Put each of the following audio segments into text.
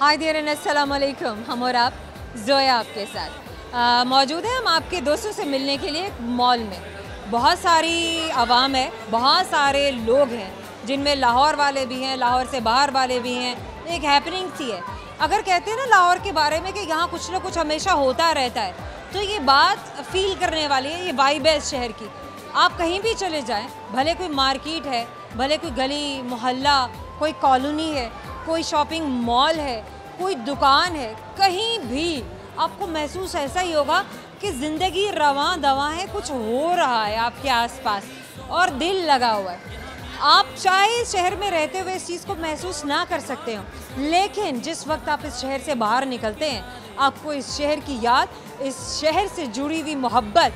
Hi dear and अस्सलाम वालेकुम। हम और आप ज़ोया आपके साथ मौजूद हैं हम आपके दोस्तों से मिलने के लिए एक मॉल में। बहुत सारी आवाम है, बहुत सारे लोग हैं जिनमें लाहौर वाले भी हैं, लाहौर से बाहर वाले भी हैं। एक हैपनिंग सी है। अगर कहते हैं ना लाहौर के बारे में कि यहाँ कुछ ना कुछ हमेशा होता रहता है, तो ये बात फील करने वाली है, ये वाइब है इस शहर की। आप कहीं भी चले जाएं, भले कोई मार्केट है, भले कोई गली मोहल्ला, कोई कॉलोनी है, कोई शॉपिंग मॉल है, कोई दुकान है, कहीं भी आपको महसूस ऐसा ही होगा कि ज़िंदगी रवां दवां है, कुछ हो रहा है आपके आसपास और दिल लगा हुआ है। आप चाहे शहर में रहते हुए इस चीज़ को महसूस ना कर सकते हो, लेकिन जिस वक्त आप इस शहर से बाहर निकलते हैं, आपको इस शहर की याद, इस शहर से जुड़ी हुई मोहब्बत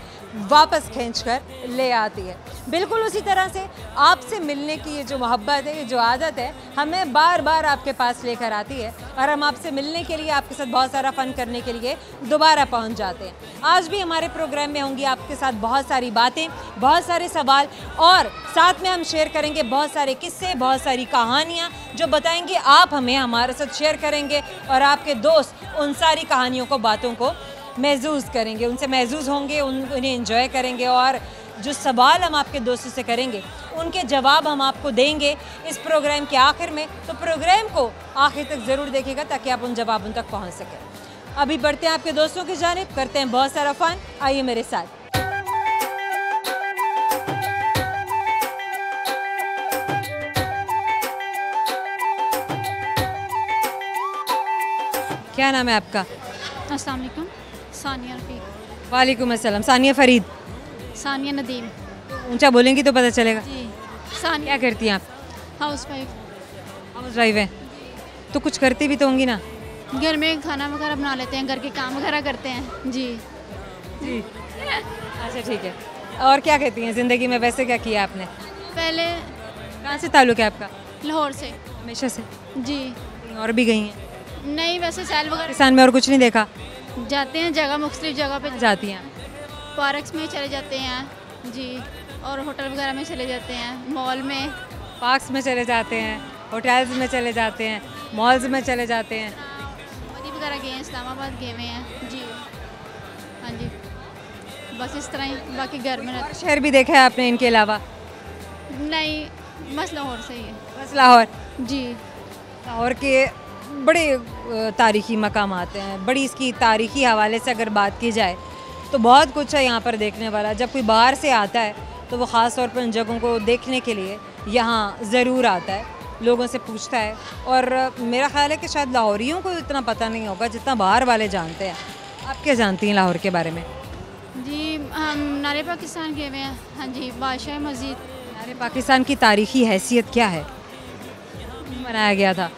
वापस खींचकर ले आती है। बिल्कुल उसी तरह से आपसे मिलने की ये जो मोहब्बत है, ये जो आदत है, हमें बार बार आपके पास लेकर आती है और हम आपसे मिलने के लिए, आपके साथ बहुत सारा फ़न करने के लिए दोबारा पहुंच जाते हैं। आज भी हमारे प्रोग्राम में होंगी आपके साथ बहुत सारी बातें, बहुत सारे सवाल और साथ में हम शेयर करेंगे बहुत सारे किस्से, बहुत सारी कहानियाँ जो बताएंगे आप हमें, हमारे साथ शेयर करेंगे और आपके दोस्त उन सारी कहानियों को, बातों को महसूस करेंगे, उनसे महसूस होंगे, उन्हें एंजॉय करेंगे और जो सवाल हम आपके दोस्तों से करेंगे उनके जवाब हम आपको देंगे इस प्रोग्राम के आखिर में। तो प्रोग्राम को आखिर तक ज़रूर देखिएगा ताकि आप उन जवाबों तक पहुंच सकें। अभी बढ़ते हैं आपके दोस्तों की जानिब, करते हैं बहुत सारा फ़न। आइए मेरे साथ। क्या नाम है आपका? अस्सलाम वालेकुम। सानिया रफ़ीक। वालेकुम अस्सलाम। सानिया फ़रीद। सानिया नदीम। ऊंचा बोलेंगी तो पता चलेगा। जी सानिया। क्या करती हैं आप? House wife. हाउस वाइफ है तो कुछ करती भी तो होंगी ना? घर में खाना वगैरह बना लेते हैं, घर के काम वगैरह करते हैं। जी जी। अच्छा ठीक है। और क्या कहती हैं ज़िंदगी में, वैसे क्या किया आपने? पहले कहाँ से ताल्लुक़ है आपका? लाहौर से। हमेशा से? जी और भी गई हैं? नहीं, वैसे सैल वगैरह पाकिस्तान में और कुछ नहीं देखा? जाते हैं, जगह मुख्तलिफ जगह पे जाती हैं? पार्क्स में चले जाते हैं जी, और होटल वगैरह में चले जाते हैं, मॉल में। पार्क्स में चले जाते हैं, होटल्स में चले जाते हैं, मॉल्स में चले जाते हैं। मदी वगैरह गए हैं, इस्लामाबाद गए हुए हैं जी। हाँ जी, बस इस तरह ही। बाकी घर में और शहर भी देखा है आपने इनके अलावा? नहीं, बस लाहौर से ही है। बस लाहौर? जी। लाहौर के बड़े तारीख़ी मकाम आते हैं, बड़ी इसकी तारीख़ी हवाले से अगर बात की जाए तो बहुत कुछ है यहाँ पर देखने वाला। जब कोई बाहर से आता है तो वो ख़ास तौर पर उन जगहों को देखने के लिए यहाँ ज़रूर आता है, लोगों से पूछता है। और मेरा ख़्याल है कि शायद लाहौरियों को इतना पता नहीं होगा जितना बाहर वाले जानते हैं। आप क्या जानती हैं लाहौर के बारे में? जी, हम नारे पाकिस्तान गए हुए हैं। हाँ जी, बादशाह मस्जिद। नारे पाकिस्तान की तारीख़ी हैसियत क्या है? बनाया गया था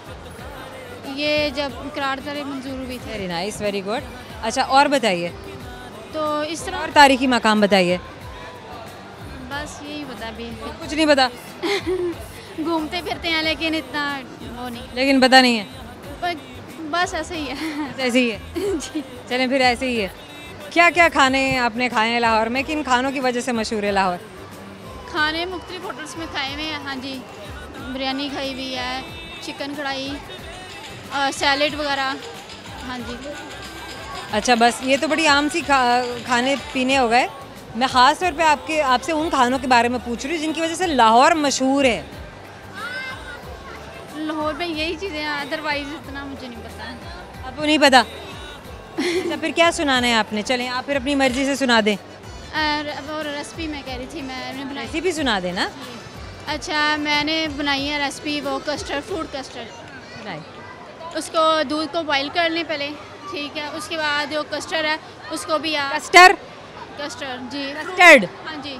ये जब करारदारी मंजूर हुई थी। Very nice, very good. अच्छा और बताइए, तो इस तरह और तारीख़ी मकाम बताइए। बस यही बता भी। कुछ नहीं पता? घूमते फिरते हैं लेकिन इतना वो नहीं, लेकिन पता नहीं है? बस ऐसे ही है। ऐसे ही है? जी। चलें फिर ऐसे ही है। क्या क्या खाने आपने खाए हैं लाहौर में? किन खानों की वजह से मशहूर है लाहौर? खाने मुख्तलिफ होटल्स में खाए हुए हैं। हाँ जी, बिरयानी खाई हुई है, चिकन कढ़ाई, सैलेड वगैरह। हाँ जी। अच्छा, बस ये तो बड़ी आम सी खाने पीने हो गए। मैं ख़ास तौर पे आपसे उन खानों के बारे में पूछ रही हूँ जिनकी वजह से लाहौर मशहूर है। लाहौर में यही चीज़ें हैं, अदरवाइज इतना मुझे नहीं पता। आपको नहीं पता? अच्छा फिर क्या सुनाना है आपने? चलें आप फिर अपनी मर्ज़ी से सुना दें। और रेसिपी मैं कह रही थी, मैंने बनाई। रेसिपी सुना देना। अच्छा, मैंने बनाई है रेसिपी, वो कस्टर्ड, फ्रूट कस्टर्ड। नहीं, उसको दूध को बॉईल कर लें पहले, ठीक है। उसके बाद जो कस्टर्ड है उसको भी कस्टर्ड? कस्टर्ड जी, कस्टर्ड। हाँ जी,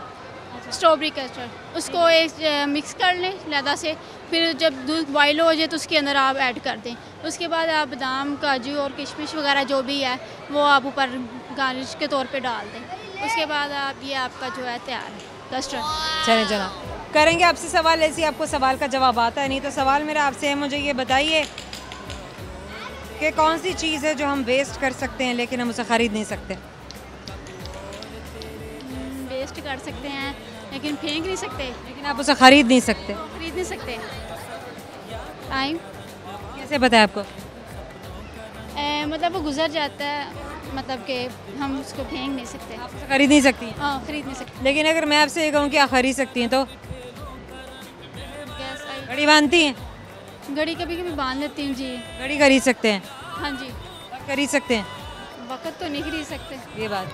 स्ट्रॉबेरी कस्टर्ड। उसको एक मिक्स कर लें लैदा से। फिर जब दूध बॉईल हो जाए तो उसके अंदर आप ऐड कर दें। उसके बाद आप बादाम, काजू और किशमिश वगैरह जो भी है वो आप ऊपर गार्निश के तौर पे डाल दें। उसके बाद आप ये आपका जो है तैयार है कस्टर्ड। चलें जनाब, करेंगे आपसे सवाल। ऐसे आपको सवाल का जवाब आता है नहीं तो सवाल मेरा आपसे है, मुझे ये बताइए कि कौन सी चीज़ है जो हम वेस्ट कर सकते हैं लेकिन हम उसे ख़रीद नहीं सकते? वेस्ट कर सकते हैं लेकिन फेंक नहीं सकते। लेकिन आप उसे ख़रीद नहीं सकते। खरीद नहीं सकते। टाइम। कैसे पता है आपको? मतलब वो गुजर जाता है, मतलब कि हम उसको फेंक नहीं सकते। आप खरीद नहीं सकती हैं। हाँ, खरीद नहीं सकते। लेकिन अगर मैं आपसे ये कहूँ कि आप खरीद सकती हैं तो गैस आई घड़ी बांधती हैं? घड़ी कभी कभी बांध लेती हूँ जी। घड़ी खरीद सकते हैं? हाँ जी। और खरीद सकते हैं? वक्त तो नहीं खरीद सकते। ये बात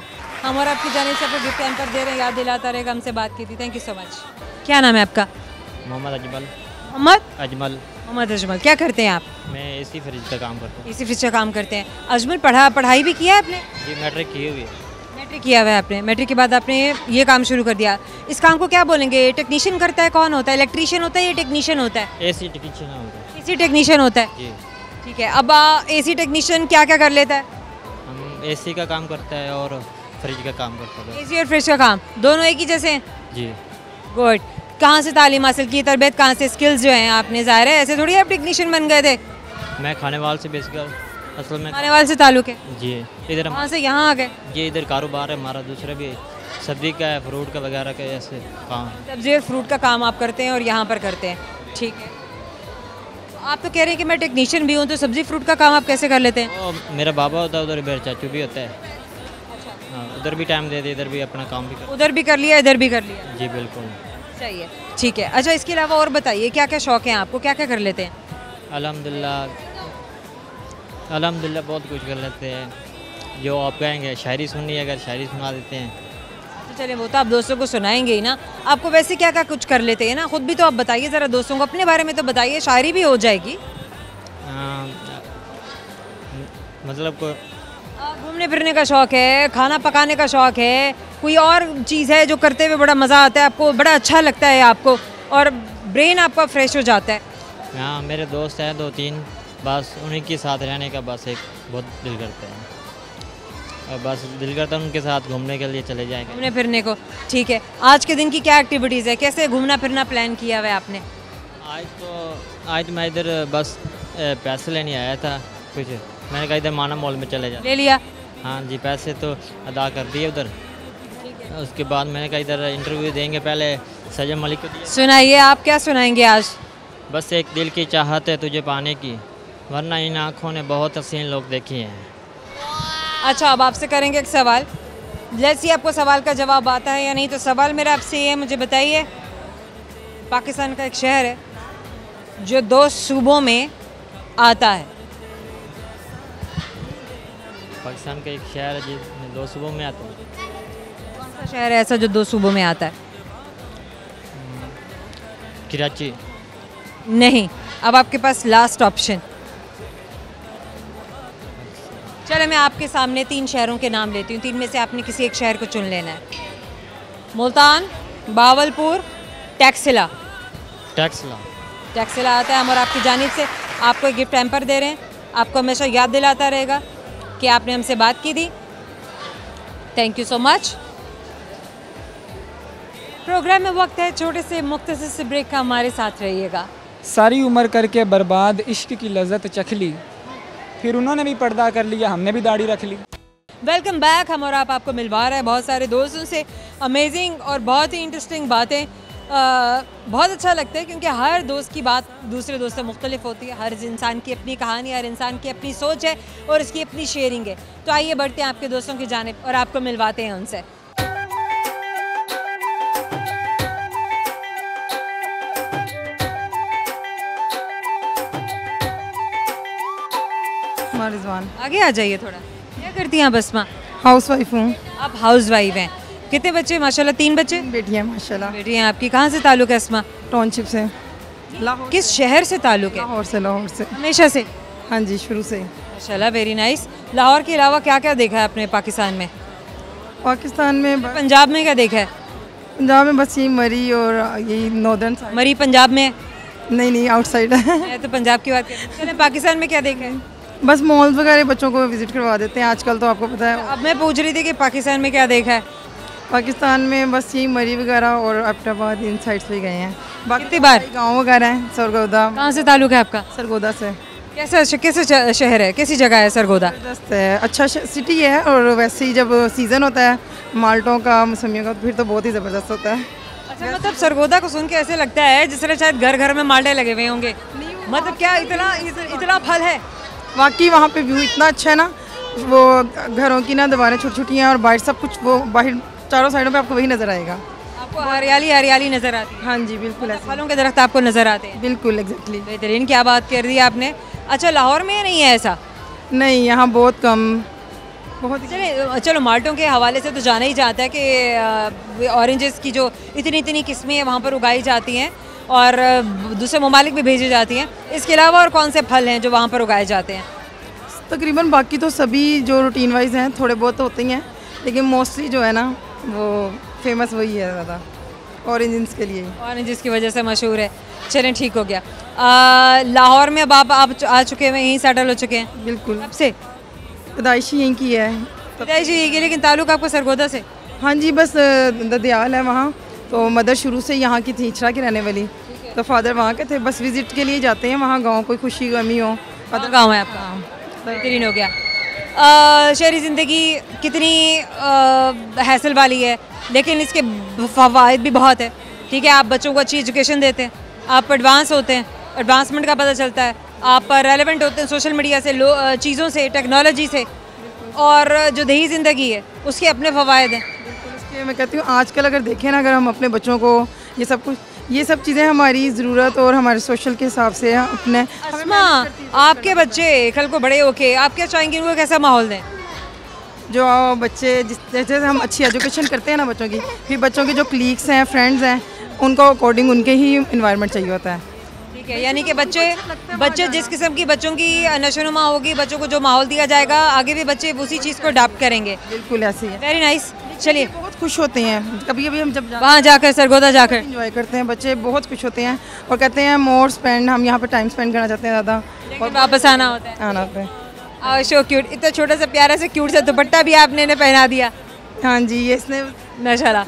हम और आपकी जानिब से आपको गिफ्ट हैम्पर दे रहे हैं, याद दिलाता रहेगा हमसे बात की थी। Thank you so much. क्या नाम है आपका? मोहम्मद अजमल। मोहम्मद अजमल। क्या करते हैं आप? मैं एसी फ्रिज का काम करता हूँ। इसी फ्रिज का काम करते हैं। अजमल पढ़ाई भी किया है आपने? जी मैट्रिक की हुई है। मैट्रिक किया हुआ है आपने। मैट्रिक के बाद आपने ये काम शुरू कर दिया। इस काम को क्या बोलेंगे? टेक्नीशियन करता है? कौन होता है? इलेक्ट्रीशियन होता है या टेक्नीशियन होता है? एसी टेक्नीशियन होता है। एसी टेक्नीशियन होता है। जी ठीक है। अब एसी टेक्नीशियन क्या क्या कर लेता है? हम एसी का काम करता है और फ्रिज का काम करता है। एसी और फ्रिज का काम दोनों एक ही जैसे हैं? जी। गुड। कहाँ से तालीम हासिल की, तरबियत कहाँ से, स्किल्स जो हैं आपने? ज़ाहिर है ऐसे थोड़ी आप टेक्नीशियन बन गए थे। मैं खानेवाल से बेसिकल असल में खानेवाल से ताल्लुक है? जी। इधर वहाँ से यहाँ आ गए? ये इधर कारोबार है हमारा, दूसरा भी सब्जी का है, फ्रूट का वगैरह का ऐसे काम। सब्जी और फ्रूट का काम आप करते हैं और यहाँ पर करते हैं। ठीक है। आप तो कह रहे हैं कि मैं टेक्नीशियन भी हूँ, तो सब्जी फ्रूट का काम आप कैसे कर लेते हैं? और मेरा बाबा होता है उधर, मेरा चाचू भी होता है। हाँ, उधर भी टाइम दे दे, इधर भी अपना काम भी कर। उधर भी कर लिया, इधर भी कर लिया। जी बिल्कुल। सही है। ठीक है। अच्छा, इसके अलावा और बताइए क्या क्या शौक हैं आपको, क्या क्या कर लेते हैं? अल्हम्दुलिल्लाह बहुत कुछ कर लेते हैं। जो आप कहेंगे शायरी सुननी है, अगर शायरी सुना देते हैं। तो चलिए, वो तो आप दोस्तों को सुनाएंगे ही ना। आपको वैसे क्या क्या कुछ कर लेते हैं ना, खुद भी तो आप बताइए ज़रा, दोस्तों को अपने बारे में तो बताइए, शायरी भी हो जाएगी। मतलब घूमने फिरने का शौक है, खाना पकाने का शौक है, कोई और चीज़ है जो करते हुए बड़ा मज़ा आता है आपको, बड़ा अच्छा लगता है आपको और ब्रेन आपका फ्रेश हो जाता है? हाँ, मेरे दोस्त हैं 2-3, बस उन्हीं के साथ रहने का बस एक बहुत दिल करता है। और बस दिल करता है उनके साथ घूमने के लिए चले जाएंगे, घूमने फिरने को। ठीक है। आज के दिन की क्या एक्टिविटीज़ है, कैसे घूमना फिरना प्लान किया हुआ है आपने? आज मैं इधर बस पैसे लेने आया था कुछ, मैंने कहा इधर माना मॉल में चले जा। ले लिया? हाँ जी, पैसे तो अदा कर दिए उधर। उसके बाद मैंने कहा इधर इंटरव्यू देंगे, पहले सजम मलिक को दिया। सुनाइए, आप क्या सुनाएंगे आज? बस एक दिल की चाहत है तुझे पाने की, वरना इन आँखों ने बहुत हसीन लोग देखे हैं। अच्छा, अब आपसे करेंगे एक सवाल। जैसे आपको सवाल का जवाब आता है या नहीं, तो सवाल मेरा आपसे ये है, मुझे बताइए, पाकिस्तान का एक शहर है जो 2 सूबों में आता है। पाकिस्तान का एक शहर है जिसमें 2 सूबों में आता है। कौन सा शहर है ऐसा जो 2 सूबों में आता है? कराची। नहीं। अब आपके पास लास्ट ऑप्शन। चले, मैं आपके सामने 3 शहरों के नाम लेती हूँ, 3 में से आपने किसी एक शहर को चुन लेना है। मुल्तान, बावलपुर, टैक्सिला। टैक्सिला आता है। हम और आपकी जानिब से आपको एक गिफ्ट हैम्पर दे रहे हैं। आपको हमेशा याद दिलाता रहेगा कि आपने हमसे बात की थी। Thank you so much. Programme में वक्त है छोटे से मुख्तसर से ब्रेक का, हमारे साथ रहिएगा। सारी उम्र करके बर्बाद इश्क की लज्जत चख ली, फिर उन्होंने भी पर्दा कर लिया, हमने भी दाढ़ी रख ली। Welcome back. हम और आपको मिलवा रहे हैं बहुत सारे दोस्तों से, अमेजिंग और बहुत ही इंटरेस्टिंग बातें। बहुत अच्छा लगता है क्योंकि हर दोस्त की बात दूसरे दोस्त से मुख्तलिफ होती है। हर इंसान की अपनी कहानी, हर इंसान की अपनी सोच है और इसकी अपनी शेयरिंग है। तो आइए बढ़ते हैं आपके दोस्तों की जानिब और आपको मिलवाते हैं उनसे। रिजवान, आगे आ जाइए थोड़ा। क्या करती हैं आप बसमा? हाउस वाइफ हूँ। आप हाउस वाइफ हैं। कितने बच्चे? माशाल्लाह 3 बच्चे। बेटी है माशाल्लाह। बेटी हैं आपकी। कहाँ से ताल्लुक़ है अस्मा? टाउनशिप से। लाहौर। किस शहर से ताल्लुक़ है? लाहौर से। हमेशा से? हाँ जी, शुरू से। माशाल्लाह, वेरी नाइस। लाहौर के अलावा क्या क्या देखा है आपने पाकिस्तान में? पाकिस्तान में पंजाब में क्या देखा है? पंजाब में बस ये मरी और यही नॉर्दर्न साइड। मरी पंजाब में है? नहीं आउटसाइड है। मैं तो पंजाब की बात कर रही हूँ। चलें, पाकिस्तान में क्या देखा है? बस मॉल्स वगैरह बच्चों को विजिट करवा देते हैं आजकल, तो आपको पता है। अब मैं पूछ रही थी कि पाकिस्तान में क्या देखा है? पाकिस्तान में बस यही मरी वगैरह और एबटाबाद, इन साइड्स पे गए हैं। कितनी बार? गाँव वगैरह हैं। सरगोदा। कहाँ से ताल्लुक़ है आपका? सरगोदा से। कैसे शहर है, कैसी जगह है सरगोदा? जबरदस्त है, अच्छा सिटी है। और वैसे ही जब सीज़न होता है माल्टों का, मौसमियों का, तो फिर तो बहुत ही ज़बरदस्त होता है। अच्छा, मतलब सरगोदा को सुन के ऐसे लगता है जिस तरह शायद घर घर में माल्टे लगे हुए होंगे। मतलब क्या इतना फल है? वाकई वहाँ पे व्यू इतना अच्छा है ना, वो घरों की ना दीवारें छोटी छोटी हैं और बाहर सब कुछ, वो बाहर चारों साइडों पे आपको वही नज़र आएगा। आपको हरियाली हरियाली नज़र आती है? हाँ जी बिल्कुल ऐसे, फलों के दरख्त आपको नज़र आते हैं? बिल्कुल एग्जैक्टली। बेहतरीन, क्या बात कर दी आपने। अच्छा, लाहौर में नहीं है ऐसा? नहीं, यहाँ बहुत कम, बहुत ही चलो माल्टों के हवाले से तो जाना ही जाता है कि ऑरेंजेस की जो इतनी इतनी किस्में हैं वहाँ पर उगाई जाती हैं और दूसरे ममालिक भी भेजी जाती हैं। इसके अलावा और कौन से फल हैं जो वहाँ पर उगाए जाते हैं? तकरीबन बाकी तो सभी जो रूटीन वाइज हैं थोड़े बहुत होते ही हैं, लेकिन मोस्टली जो है ना वो फेमस वही है ज़्यादा, ऑरेंजेस के लिए। ऑरेंजेस की वजह से मशहूर है। चलें, ठीक हो गया। लाहौर में अब आप आ चुके हैं, यहीं सेटल हो चुके हैं? बिल्कुल, कब से? पैदाइशी यहीं की है। पैदाइश यहीं की, लेकिन ताल्लुक आपको सरगोदा से? हाँ जी, बस ददियाल है वहाँ, तो मदर शुरू से यहाँ की थी, इचरा की रहने वाली, तो फादर वहाँ के थे। बस विज़िट के लिए जाते हैं वहाँ गाँव, कोई खुशी गमी हो। अदर गाँव है आपका? बेहतरीन हो गया। शहरी ज़िंदगी कितनी हैसल वाली है, लेकिन इसके फ़वाइद भी बहुत है। ठीक है, आप बच्चों को अच्छी एजुकेशन देते हैं, आप एडवांस होते हैं, एडवांसमेंट का पता चलता है, आप रेलेवेंट होते हैं सोशल मीडिया से, चीज़ों से, टेक्नोलॉजी से। और जो दही ज़िंदगी है उसके अपने फ़वाइद हैं। इसलिए मैं कहती हूँ आजकल अगर देखें ना, अगर हम अपने बच्चों को ये सब कुछ, ये सब चीज़ें हमारी ज़रूरत और हमारे सोशल के हिसाब से अपने। अस्मा, आपके बच्चे कल को बड़े होके आप क्या चाहेंगे, उनको कैसा माहौल दें? जो बच्चे जैसे हम अच्छी एजुकेशन करते हैं ना बच्चों की, फिर बच्चों के जो कलीग्स हैं, फ्रेंड्स हैं, उनको अकॉर्डिंग उनके ही इन्वायरमेंट चाहिए होता है। ठीक है, यानी कि बच्चे जिस किस्म की बच्चों की नशोनुमा होगी, बच्चों को जो माहौल दिया जाएगा, आगे भी बच्चे उसी चीज़ को अडॉप्ट करेंगे। बिल्कुल ऐसे ही है। Very nice. चलिए, बहुत खुश होते हैं, कभी कभी हम जब वहाँ जाकर, सरगोदा जाकर इंजॉय करते हैं, बच्चे बहुत खुश होते हैं और कहते हैं मोर स्पेंड, हम यहाँ पर टाइम स्पेंड करना चाहते हैं ज़्यादा, और वापस आना होता है। आना होता है। शो क्यूट, इतना छोटा सा प्यारा सा क्यूट सा दुपट्टा भी आपने इन्हें पहना दिया। हाँ जी, ये इसने माशाल्लाह।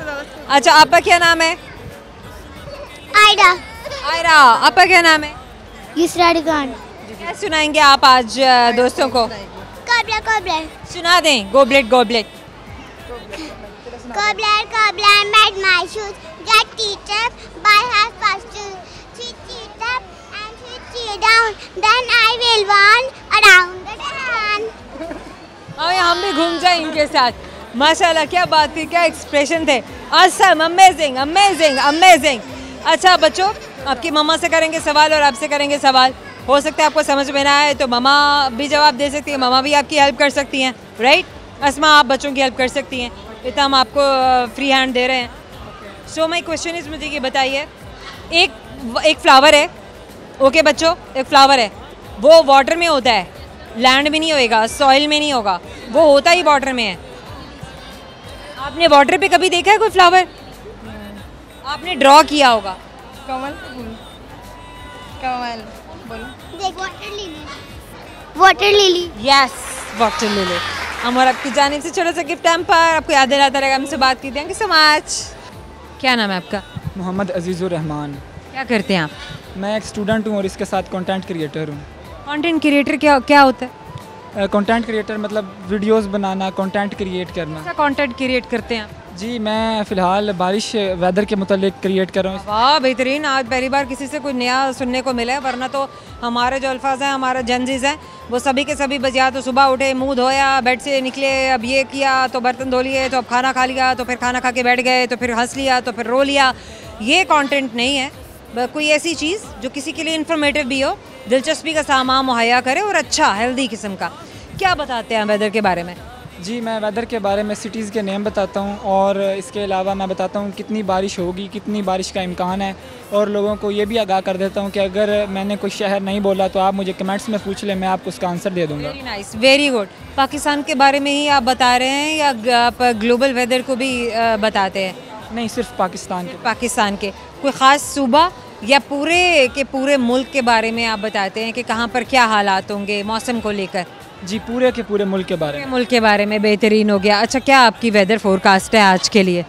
अच्छा, आपका क्या नाम है? आयरा। आयरा। आपका क्या नाम है? युसरा खान। क्या सुनाएंगे आप आज दोस्तों को? कोबला कोबला सुना दें। Goblet goblet. Cobbler cobbler made my shoes, get teacher by half past 2. She cheat up and she cheat down, then I will run around the town. हम भी घूम जाए इनके साथ। माशाल्लाह, क्या बात थी, क्या एक्सप्रेशन थे। Assam, amazing amazing amazing. अच्छा बच्चों, आपकी मम्मा से करेंगे सवाल और आपसे करेंगे सवाल। हो सकता है आपको समझ में ना आए तो मम्मा भी जवाब दे सकती है, मम्मा भी आपकी हेल्प कर सकती हैं, राइट? अस्मा, आप बच्चों की हेल्प कर सकती हैं, इतना हम आपको फ्री हैंड दे रहे हैं। सो माई क्वेश्चन इज़, मुझे ये बताइए, एक फ्लावर है, ओके बच्चों, एक फ्लावर है, वो वाटर में होता है, लैंड में नहीं होएगा, सॉइल में नहीं होगा, वो होता ही वाटर में है। आपने वाटर पे कभी देखा है कोई फ्लावर? आपने ड्रॉ किया होगा। कमल, कमल बोलो। देख, water lily. Water lily. Yes, water lily. हम और आपकी जानिब से छोटा सा गिफ्ट हम पर आपको याद दिलाता रहेगा, हमसे बात की। Thank you so much. क्या नाम है आपका? मोहम्मद अजीज़ुर रहमान। क्या करते हैं आप? मैं एक स्टूडेंट हूँ और इसके साथ कंटेंट क्रिएटर हूँ। कंटेंट क्रिएटर क्या होता है? कंटेंट क्रिएटर मतलब वीडियोस बनाना, कंटेंट क्रिएट करना। कैसा कंटेंट क्रिएट करते हैं आप? जी, मैं फ़िलहाल बारिश वेदर के मुतालिक क्रिएट कर रहा हूँ। वाह, बेहतरीन। आज पहली बार किसी से कुछ नया सुनने को मिला है, वरना तो हमारे जो अल्फाज हैं, हमारे जनजीज हैं, वो सभी के सभी बस या तो सुबह उठे, मुंह धोया, बेड से निकले, अब ये किया तो बर्तन धो लिए, तो अब खाना खा लिया, तो फिर खाना खा के बैठ गए, तो फिर हंस लिया, तो फिर रो लिया। ये कंटेंट नहीं है। कोई ऐसी चीज़ जो किसी के लिए इन्फॉर्मेटिव भी हो, दिलचस्पी का सामान मुहैया करे और अच्छा हेल्दी किस्म का। क्या बताते हैं वेदर के बारे में? जी, मैं वेदर के बारे में सिटीज़ के नेम बताता हूँ और इसके अलावा मैं बताता हूँ कितनी बारिश होगी, कितनी बारिश का इम्कान है, और लोगों को ये भी आगाह कर देता हूँ कि अगर मैंने कोई शहर नहीं बोला तो आप मुझे कमेंट्स में पूछ लें, मैं आपको उसका आंसर दे दूँगा। Very nice, very good. Pakistan के बारे में ही आप बता रहे हैं या आप ग्लोबल वेदर को भी बताते हैं? नहीं, सिर्फ पाकिस्तान के। पाकिस्तान के कोई ख़ास सूबा या पूरे मुल्क के बारे में आप बताते हैं कि कहाँ पर क्या हालात होंगे मौसम को लेकर? जी, पूरे के पूरे मुल्क के बारे में। मुल्क के बारे में, बेहतरीन हो गया। अच्छा, क्या आपकी वेदर फोरकास्ट है आज के लिए?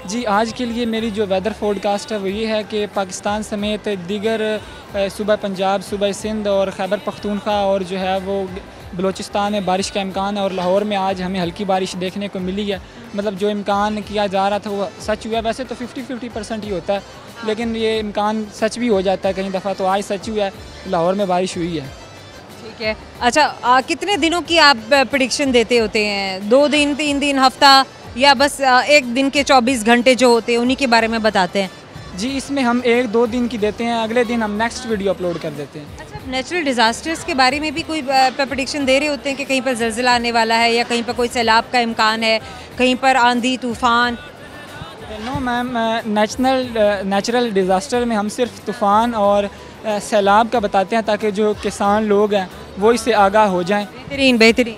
जी, आज के लिए मेरी जो वेदर फोरकास्ट है वो ये है कि पाकिस्तान समेत दीगर सूबा पंजाब, सूबा सिंध और खैबर पख्तूनख्वा और जो है वो बलूचिस्तान में बारिश का इम्कान है, और लाहौर में आज हमें हल्की बारिश देखने को मिली है। मतलब जो इम्कान किया जा रहा था वो सच हुआ। वैसे तो 50-50% ही होता है, लेकिन ये इम्कान सच भी हो जाता है कई दफ़ा, तो आज सच हुआ है, लाहौर में बारिश हुई है। ठीक है। अच्छा, कितने दिनों की आप प्रेडिक्शन देते होते हैं? 2 दिन, 3 दिन, हफ्ता, या बस एक दिन के 24 घंटे जो होते हैं उन्हीं के बारे में बताते हैं? जी, इसमें हम 1-2 दिन की देते हैं, अगले दिन हम नेक्स्ट वीडियो अपलोड कर देते हैं। अच्छा, नेचुरल डिज़ास्टर्स के बारे में भी कोई प्रेडिक्शन दे रहे होते हैं कि कहीं पर ज़लज़ला आने वाला है, या कहीं पर कोई सैलाब का इम्कान है, कहीं पर आंधी तूफ़ान? नो मैम, नेचुरल डिज़ास्टर में हम सिर्फ तूफ़ान और सैलाब का बताते हैं, ताकि जो किसान लोग हैं वो इससे आगाह हो जाएं। बेहतरीन बेहतरीन।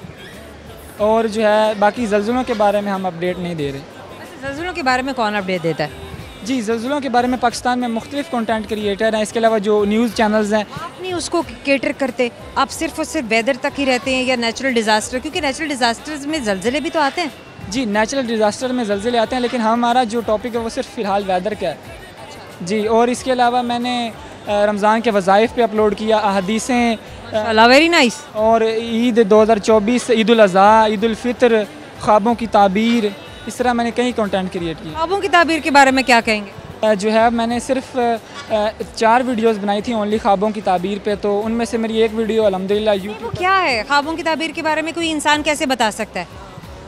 और जो है बाकी ज़लज़लों के बारे में हम अपडेट नहीं दे रहे। अच्छा, ज़लज़लों के बारे में कौन अपडेट देता है? जी, ज़लज़लों के बारे में पाकिस्तान में मुख्तलिफ कंटेंट क्रिएटर हैं, इसके अलावा जो न्यूज़ चैनल्स हैं। आप नहीं उसको केटर करते, आप सिर्फ और सिर्फ वेदर तक ही रहते हैं, या नेचुरल डिज़ास्टर? क्योंकि नेचुरल डिज़ास्टर्स में ज़लज़ले भी तो आते हैं। जी, नेचुरल डिज़ास्टर में ज़लज़ले आते हैं, लेकिन हमारा जो टॉपिक है वो सिर्फ फ़िलहाल वेदर का है। जी, और इसके अलावा मैंने रमज़ान के वज़ाइफ पे अपलोड किया, अहदीसें, वेरी नाइस। और ईद 2024, ईद उल अज़हा, ईद उल फ़ितर, ख्वाबों की ताबीर, इस तरह मैंने कई कंटेंट क्रिएट किए। ख्वाबों की ताबीर के बारे में क्या कहेंगे? जो है मैंने सिर्फ 4 वीडियोस बनाई थी ओनली ख्वाबों की ताबीर पे, तो उनमें से मेरी एक वीडियो अल्हम्दुलिल्लाह वो यूट्यूब। क्या है ख्वाबों की ताबीर के बारे में? कोई इंसान कैसे बता सकता है?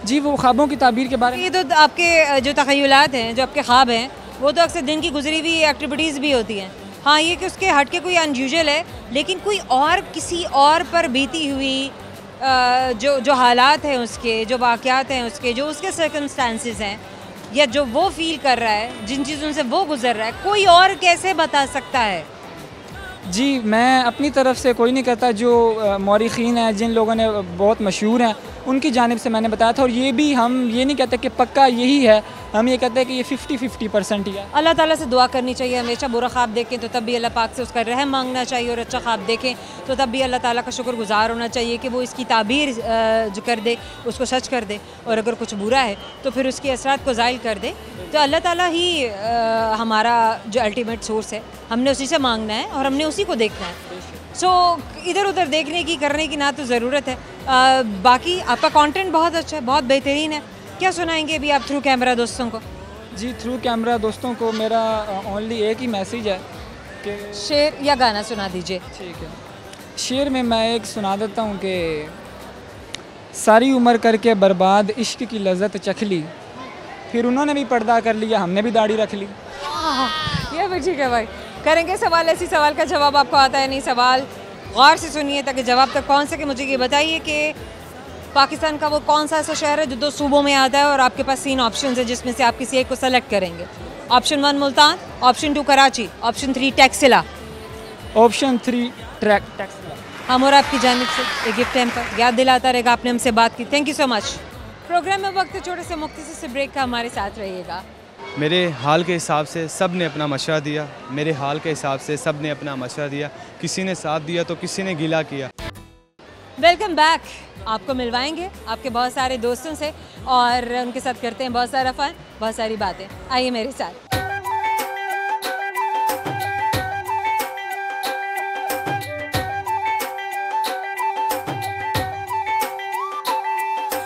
जी, वो ख्वाबों की ताबीर के बारे में, ये तो आपके जो तख़य्युलात हैं, जो आपके ख्वाब हैं, वो तो अक्सर दिन की गुजरी हुई एक्टिविटीज़ भी होती हैं। हाँ, ये कि उसके हट के कोई अनयूजुअल है, लेकिन कोई और किसी और पर बीती हुई जो हालात हैं उसके, जो वाक़यात हैं उसके, जो उसके सर्कमस्टांसेस हैं, या जो वो फील कर रहा है, जिन चीज़ों से वो गुजर रहा है, कोई और कैसे बता सकता है? जी, मैं अपनी तरफ से कोई नहीं करता। जो मौरिखीन हैं, जिन लोगों ने बहुत मशहूर हैं, उनकी जानिब से मैंने बताया था। और ये भी हम ये नहीं कहते कि पक्का यही है, हम ये कहते हैं कि ये 50-50% ही है। अल्लाह ताला से दुआ करनी चाहिए हमेशा। बुरा ख्वाब देखें तो तब भी अल्लाह पाक से उसका रहम मांगना चाहिए, और अच्छा ख्वाब देखें तो तब भी अल्लाह ताला का शुक्रगुजार होना चाहिए कि वो इसकी ताबीर जो कर दे, उसको सच कर दे। और अगर कुछ बुरा है तो फिर उसके असरात को ज़ाइल कर दे। तो अल्लाह ताला ही हमारा जो अल्टीमेट सोर्स है, हमने उसी से मांगना है और हमने उसी को देखना है। सो इधर उधर देखने की, करने की ना तो ज़रूरत है। बाकी आपका कंटेंट बहुत अच्छा है, बहुत बेहतरीन है। क्या सुनाएंगे अभी आप थ्रू कैमरा दोस्तों को? जी, थ्रू कैमरा दोस्तों को मेरा ओनली एक ही मैसेज है कि शेर या गाना सुना दीजिए। ठीक है, शेर में मैं एक सुना देता हूँ कि सारी उम्र करके बर्बाद इश्क की लज़्ज़त चख ली, फिर उन्होंने भी पर्दा कर लिया, हमने भी दाढ़ी रख ली। ये भी ठीक है भाई। करेंगे सवाल, ऐसी सवाल का जवाब आपको आता है नहीं? सवाल गौर से सुनिए ताकि जवाब तक पहुंच सके। मुझे ये बताइए कि पाकिस्तान का वो कौन सा ऐसा शहर है जो 2 सूबों में आता है, और आपके पास 3 ऑप्शन है जिसमें से आप किसी एक को सेलेक्ट करेंगे। Option 1 Multan, option 2 Karachi, option 3 Taxila. Option 3 Taxila. हम और आपकी जानिब से एक गिफ्ट हैम्पर याद दिलाता रहेगा, आपने हमसे बात की। Thank you so much. Programme में वक्त छोटे से मुख्तसर से ब्रेक का, हमारे साथ रहिएगा। मेरे हाल के हिसाब से सब ने अपना मशवरा दिया, मेरे हाल के हिसाब से सब ने अपना मशवरा दिया। किसी ने साथ दिया तो किसी ने गिला किया। Welcome back. आपको मिलवाएंगे आपके बहुत सारे दोस्तों से, और उनके साथ करते हैं बहुत सारा फन, बहुत सारी बातें। आइए मेरे साथ।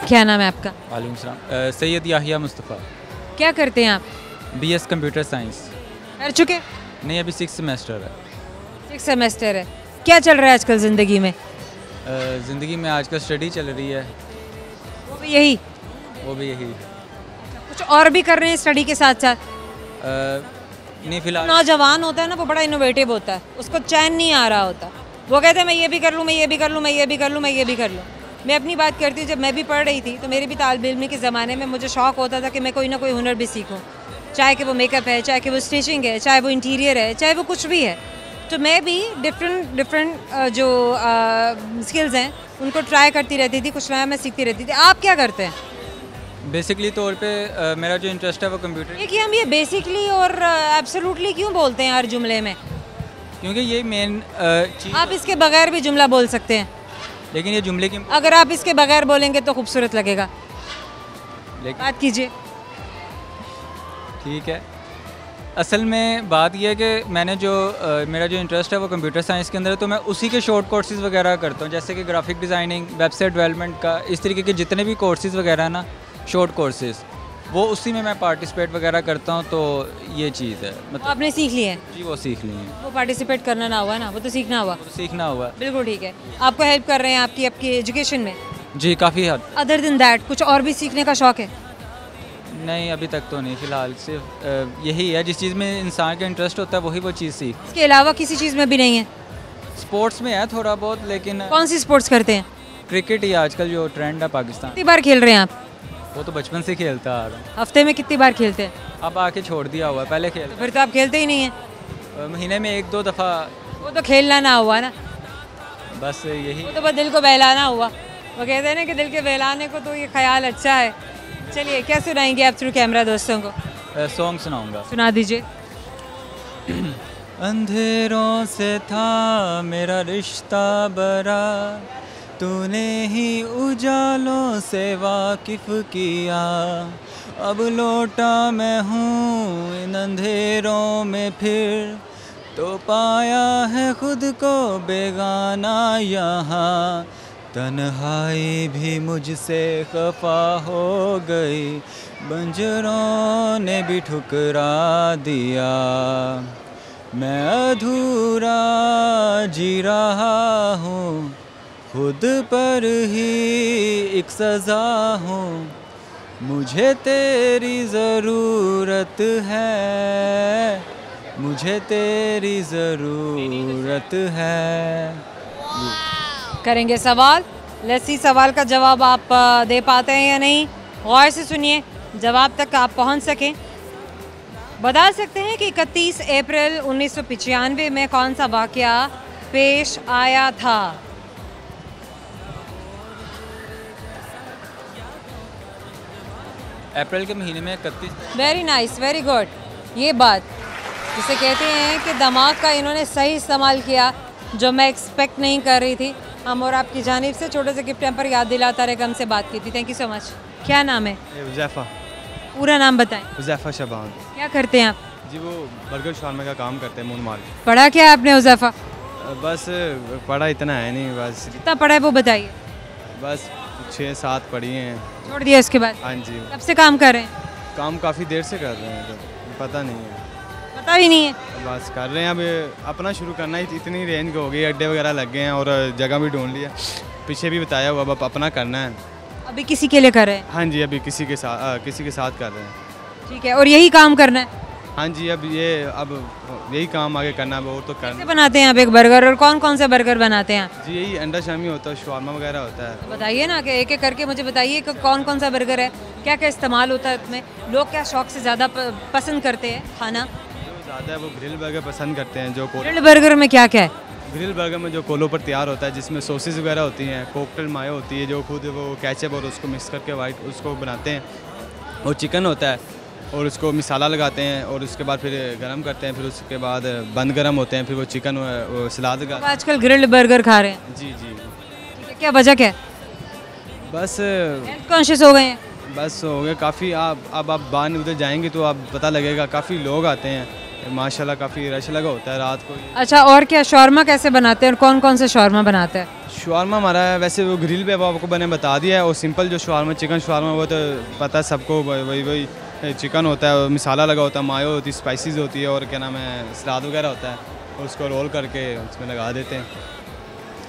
क्या नाम है आपका? वालेकुम सलाम। सैयद याहिया मुस्तफ़ा। क्या करते हैं आप? BS computer science. कर चुके? नहीं, अभी 6th सेमेस्टर है। 6 सेमेस्टर है। क्या चल रहा है आजकल ज़िंदगी में? ज़िंदगी में आजकल स्टडी चल रही है। वो भी यही? वो भी यही। कुछ और भी कर रहे हैं स्टडी के साथ साथ? नहीं, फ़िलहाल नौजवान होता है ना, वो बड़ा इनोवेटिव होता है, उसको चैन नहीं आ रहा होता। वो कहते हैं मैं ये भी कर लूँ, मैं ये भी कर लूँ, मैं ये भी कर लूँ, मैं ये भी कर लूँ। मैं अपनी बात करती हूँ, जब मैं भी पढ़ रही थी तो मेरे भी तालिब इल्मी के ज़माने में मुझे शौक़ होता था कि मैं कोई ना कोई हुनर भी सीखूँ, चाहे कि वो मेकअप है, चाहे कि वो स्टिचिंग है, चाहे वो इंटीरियर है, चाहे वो कुछ भी है। तो मैं भी डिफरेंट जो स्किल्स हैं उनको ट्राई करती रहती थी, कुछ नया मैं सीखती रहती थी। आप क्या करते हैं? बेसिकली तौर पे मेरा जो इंटरेस्ट है वो कंप्यूटर। देखिए, हम ये बेसिकली और एब्सोल्युटली क्यों बोलते हैं हर जुमले में? क्योंकि ये मेन चीज़। आप इसके बगैर भी जुमला बोल सकते हैं, लेकिन ये जुमले की अगर आप इसके बगैर बोलेंगे तो खूबसूरत लगेगा। बात कीजिए। ठीक है। असल में बात यह है कि मैंने जो मेरा जो इंटरेस्ट है वो कंप्यूटर साइंस के अंदर है, तो मैं उसी के शॉर्ट कोर्सेज़ वगैरह करता हूँ, जैसे कि ग्राफिक डिज़ाइनिंग, वेबसाइट डेवलपमेंट का, इस तरीके के जितने भी कोर्सेज़ वगैरह ना, शॉर्ट कोर्सेज़ वो उसी में मैं पार्टिसिपेट वगैरह करता हूँ, तो ये चीज़ है मतलब। आपने सीख ली है, जी वो सीख ली है, वो पार्टिसिपेट करना ना हुआ ना, वो तो सीखना हुआ। वो सीखना हुआ। बिल्कुल ठीक है, आपको हेल्प कर रहे हैं आपकी एजुकेशन में। जी काफ़ी हद। अदर देन दैट कुछ और भी सीखने का शौक है? नहीं अभी तक तो नहीं, फ़िलहाल सिर्फ यही है, जिस चीज़ में इंसान का इंटरेस्ट होता है वही वो चीज़ सीख। इसके अलावा किसी चीज़ में भी नहीं है? स्पोर्ट्स में है थोड़ा बहुत, लेकिन कौन सी स्पोर्ट्स करते हैं? क्रिकेट ही आजकल जो ट्रेंड है पाकिस्तान। कितनी बार खेल रहे हैं आप? वो तो बचपन से खेलता आ रहा हूँ। हफ्ते में कितनी बार खेलते हैं? अब आके छोड़ दिया हुआ है, पहले खेल तो फिर तो आप खेलते ही नहीं हैं। महीने में 1-2 दफ़ा। वो तो खेलना ना हुआ ना, बस यही। वो तो बस दिल को बहलाना हुआ। वो कहते हैं ना कि दिल के बहलाने को तो ये ख्याल अच्छा है। चलिए क्या सुनाएंगे आप थ्रू कैमरा दोस्तों को? सॉन्ग सुनाऊंगा। सुना दीजिए। अंधेरों से था मेरा रिश्ता बरा, तूने ही उजालों से वाकिफ़ किया, अब लौटा मैं हूँ इन अंधेरों में फिर, तो पाया है खुद को बेगाना यहाँ, तन्हाई भी मुझसे खफा हो गई, बंजरों ने भी ठुकरा दिया, मैं अधूरा जी रहा हूँ, खुद पर ही एक सज़ा हूँ, मुझे तेरी ज़रूरत है, मुझे तेरी ज़रूरत है। करेंगे सवाल, लेट्स सी सवाल का जवाब आप दे पाते हैं या नहीं। गौर से सुनिए, जवाब तक आप पहुंच सकें। बता सकते हैं कि 31 अप्रैल 1995 में कौन सा वाक़या पेश आया था? अप्रैल के महीने में 31। Very nice, very good. ये बात जिसे कहते हैं कि दिमाग का इन्होंने सही इस्तेमाल किया, जो मैं एक्सपेक्ट नहीं कर रही थी। हम और आपकी जानिब से छोटे से गिफ्ट पर याद दिलाता रहे, हमसे बात की थी। Thank you so much. क्या नाम है? हुज़ैफ़ा। पूरा नाम बताएं। हुज़ैफ़ा शबान। क्या करते हैं आप? जी वो बर्गर शार्मा का काम करते हैं, मून माल। पढ़ा क्या है आपने हुज़ैफ़ा? बस पढ़ा इतना है नहीं, बस कितना पढ़ा है वो बताइए। बस 6-7 पढ़ी हैं। छोड़ दिया उसके बाद? हाँ जी। कब से काम कर रहे हैं? काम काफ़ी देर से कर रहे हैं, तो पता नहीं है। पता भी नहीं है? बस कर रहे हैं, अब अपना शुरू करना ही, इतनी रेंज हो गई, अड्डे वगैरह लग गए हैं और जगह भी ढूंढ लिया, पीछे भी बताया हुआ, अब अपना करना है। अभी किसी के लिए कर रहे हैं? हाँ जी, अभी किसी के साथ कर रहे हैं। ठीक है, और यही काम करना है? हाँ जी, अब यही काम आगे करना है, और तो करना। कैसे बनाते हैं आप एक बर्गर, और कौन कौन से बर्गर बनाते हैं आप? जी यही अंडा शामी होता है, शवारमा वगैरह होता है। तो बताइए ना कि एक एक करके मुझे बताइए कि कौन कौन सा बर्गर है, क्या क्या इस्तेमाल होता है उसमें, लोग क्या शौक से ज़्यादा पसंद करते हैं खाना? ज़्यादा है वो ग्रिल बर्गर पसंद करते हैं। जो ग्रिल बर्गर में क्या क्या है? ग्रिल बर्गर में जो कोलों पर तैयार होता है, जिसमें सॉसेस वगैरह होती हैं, कोकटेल मायो होती है, जो खुद वो केचप और उसको मिक्स करके वाइट उसको बनाते हैं, और चिकन होता है और उसको मिसाला लगाते हैं और उसके बाद फिर गरम करते हैं, फिर उसके बाद बंद गरम होते हैं, फिर वो चिकन सलाद का। आजकल ग्रिल्ड बर्गर खा रहे हैं? जी जी। क्या वजह क्या है? बस हेल्थ कॉन्शियस हो गए हैं? बस हो गए काफ़ी। अब आप बाहर उधर जाएंगे तो आप पता लगेगा, काफ़ी लोग आते हैं माशाल्लाह, काफ़ी रश लगा होता है रात को। अच्छा, और क्या शौरमा कैसे बनाते हैं और कौन कौन से शौरमा बनाते हैं? शवारमा हमारा वैसे वो ग्रिल पे आपको मैंने बता दिया है, और सिंपल जो शवारमा चिकन शवारमा वो तो पता है सबको, वही चिकन होता है, मिसाला लगा होता है, मायो होती है, स्पाइसेस होती है, और क्या नाम है सलाद वगैरह होता है, और उसको रोल करके उसमें लगा देते हैं।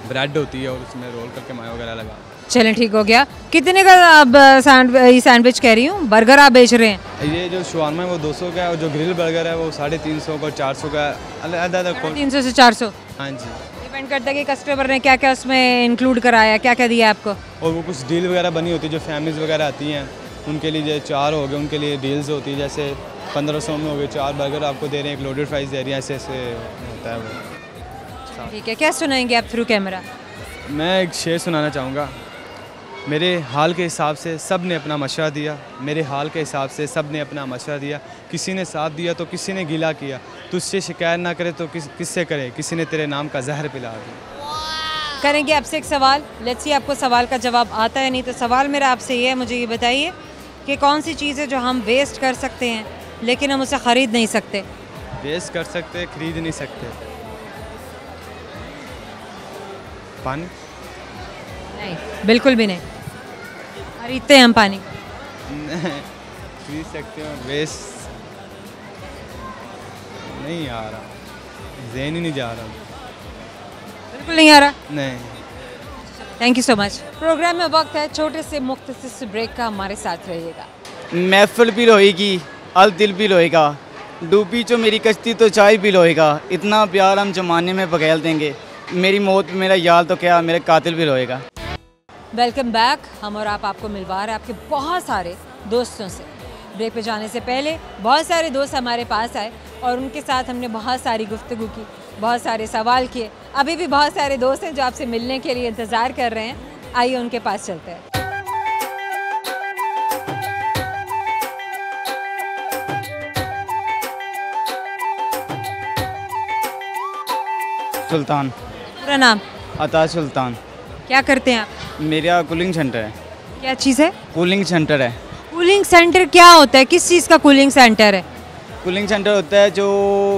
ब्रेड होती है और उसमें रोल करके मायो वगैरह लगा। चलें ठीक हो गया। कितने का अब सैंडविच कह रही हूँ, बर्गर आप बेच रहे हैं? ये जो शवारमा है वो 200 का है, और जो ग्रिल बर्गर है वो 350 का, 400 का, अलग 300 से 400। हाँ जी, डिपेंड करता है कि कस्टमर ने क्या क्या उसमें इंक्लूड कराया, क्या क्या दिया आपको। और वो कुछ डील वगैरह बनी होती है, जो फैमिलीज वगैरह आती हैं उनके लिए 4 हो गए, उनके लिए डील्स होती है, जैसे 1500 में हो गए 4 बर्गर आपको दे रहे हैं, एक लोडेड फ्राइज दे रही है, ऐसे ऐसे होता है वो। ठीक है, क्या सुनाएंगे आप थ्रू कैमरा? मैं एक शेर सुनाना चाहूँगा। मेरे हाल के हिसाब से सब ने अपना मशवरा दिया, मेरे हाल के हिसाब से सब ने अपना मशवरा दिया, किसी ने साथ दिया तो किसी ने गिला किया, तुझसे शिकायत ना करे तो किससे करे, किसी ने तेरे नाम का जहर पिला दिया। करेंगे आपसे एक सवाल, लेट्स सी आपको सवाल का जवाब आता है नहीं तो सवाल मेरा आपसे ये है, मुझे ये बताइए कि कौन सी चीज़ है जो हम वेस्ट कर सकते हैं लेकिन हम उसे ख़रीद नहीं सकते? वेस्ट कर सकते, खरीद नहीं सकते। पानी? नहीं, बिल्कुल भी नहीं। खरीदते हैं हम पानी? खरीद सकते हो वेस्ट नहीं आ रहा, ज़हन ही नहीं जा रहा। बिल्कुल नहीं आ रहा। नहीं। Thank you so much. Programme में वक्त है छोटे से मुख्तसर से ब्रेक का, हमारे साथ रहिएगा। महफिल भी रोएगी, अल दिल भी रोएगा, डूबी जो मेरी कश्ती तो चाय भी रोएगा, इतना प्यार हम जमाने में बगैल देंगे, मेरी मौत मेरा यार तो क्या मेरे कातिल भी रोएगा। Welcome back. हम और आपको मिलवा रहे हैं आपके बहुत सारे दोस्तों से। ब्रेक पे जाने से पहले बहुत सारे दोस्त हमारे पास आए और उनके साथ हमने बहुत सारी गुफ्तगू की, बहुत सारे सवाल किए। अभी भी बहुत सारे दोस्त हैं जो आपसे मिलने के लिए इंतज़ार कर रहे हैं। आइए उनके पास चलते हैं। सुल्तान। पूरा नाम? अता सुल्तान। क्या करते हैं आप? मेरा कूलिंग सेंटर है। क्या चीज़ है? कूलिंग सेंटर है। कूलिंग सेंटर क्या होता है? किस चीज़ का कूलिंग सेंटर है? कूलिंग सेंटर होता है जो